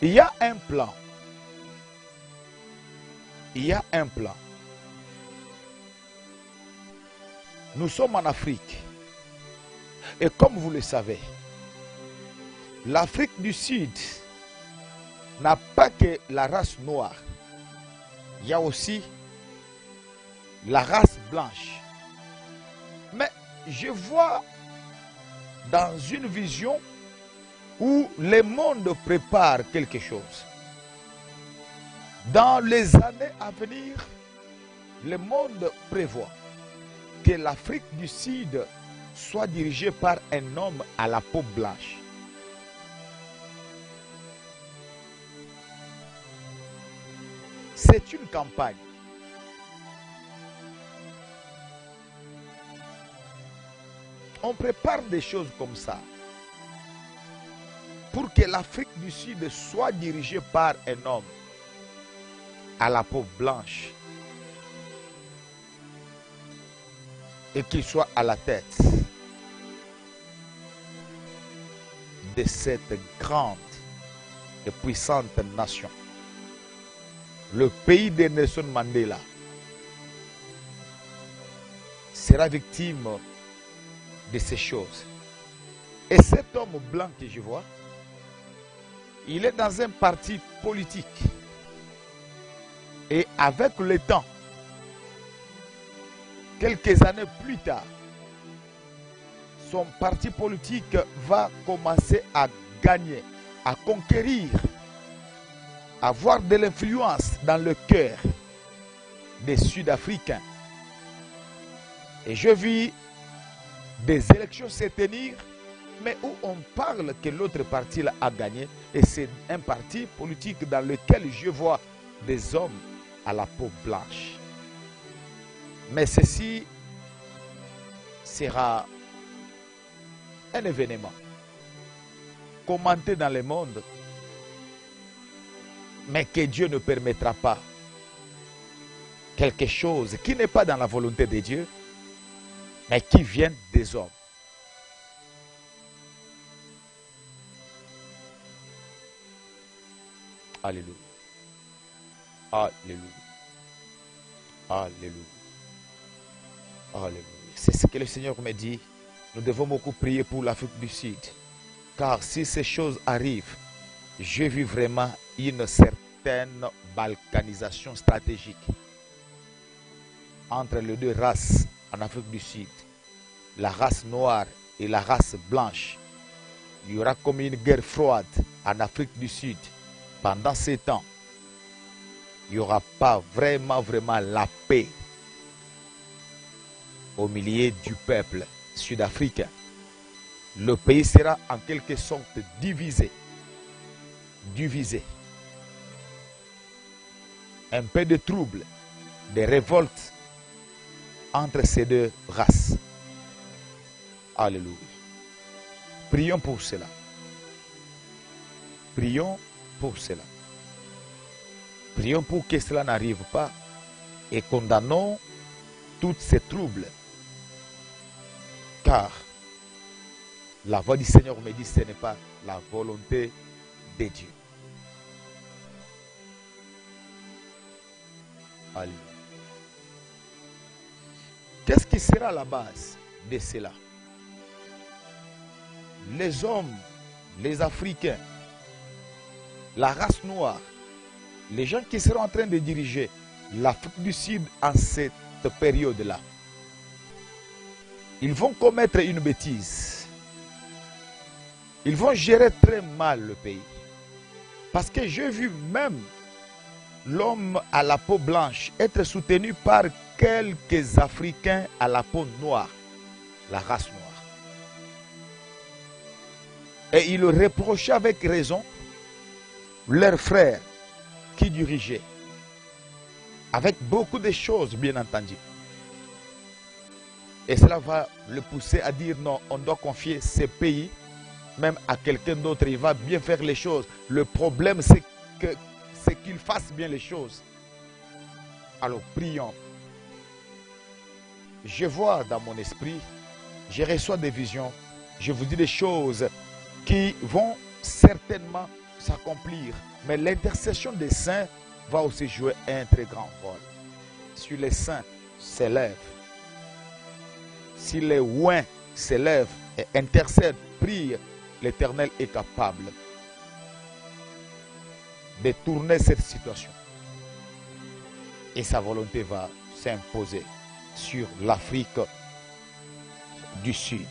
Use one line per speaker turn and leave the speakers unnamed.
Il y a un plan. Il y a un plan. Nous sommes en Afrique. Et comme vous le savez, l'Afrique du Sud n'a pas que la race noire. Il y a aussi la race blanche. Mais je vois dans une vision où le monde prépare quelque chose. Dans les années à venir, le monde prévoit que l'Afrique du Sud soit dirigée par un homme à la peau blanche. C'est une campagne. On prépare des choses comme ça pour que l'Afrique du Sud soit dirigée par un homme à la peau blanche et qu'il soit à la tête de cette grande et puissante nation. Le pays de Nelson Mandela sera victime de ces choses. Et cet homme blanc que je vois, il est dans un parti politique. Et avec le temps, quelques années plus tard, son parti politique va commencer à gagner, à conquérir, à avoir de l'influence dans le cœur des Sud-Africains. Et je vis des élections se tenir, mais où on parle que l'autre parti a gagné. Et c'est un parti politique dans lequel je vois des hommes à la peau blanche. Mais ceci sera un événement commenté dans le monde, mais que Dieu ne permettra pas. Quelque chose qui n'est pas dans la volonté de Dieu, mais qui vient des hommes. Alléluia. Alléluia. Alléluia. Alléluia. C'est ce que le Seigneur me dit. Nous devons beaucoup prier pour l'Afrique du Sud. Car si ces choses arrivent, je vis vraiment une certaine balkanisation stratégique entre les deux races en Afrique du Sud, la race noire et la race blanche. Il y aura comme une guerre froide en Afrique du Sud. Pendant ces temps, il n'y aura pas vraiment la paix au milieu du peuple sud-africain. Le pays sera en quelque sorte divisé. Un peu de trouble, des révoltes entre ces deux races. Alléluia. Prions pour cela. Prions pour cela. Prions pour que cela n'arrive pas et condamnons tous ces troubles. Car la voix du Seigneur me dit que ce n'est pas la volonté de Dieu. Alléluia. Qu'est-ce qui sera la base de cela? Les hommes, les Africains, la race noire, les gens qui seront en train de diriger l'Afrique du Sud en cette période-là, ils vont commettre une bêtise. Ils vont gérer très mal le pays. Parce que j'ai vu même l'homme à la peau blanche être soutenu par quelques Africains à la peau noire, la race noire. Et ils reprochaient avec raison leurs frères qui dirigeaient. Avec beaucoup de choses, bien entendu. Et cela va le pousser à dire non, on doit confier ces pays même à quelqu'un d'autre. Il va bien faire les choses. Le problème, c'est qu'il fasse bien les choses. Alors, prions. Je vois dans mon esprit, je reçois des visions. Je vous dis des choses qui vont certainement s'accomplir. Mais l'intercession des saints va aussi jouer un très grand rôle. Si les saints s'élèvent, si les oints s'élèvent et intercèdent, prient, l'Éternel est capable de tourner cette situation. Et sa volonté va s'imposer sur l'Afrique du Sud.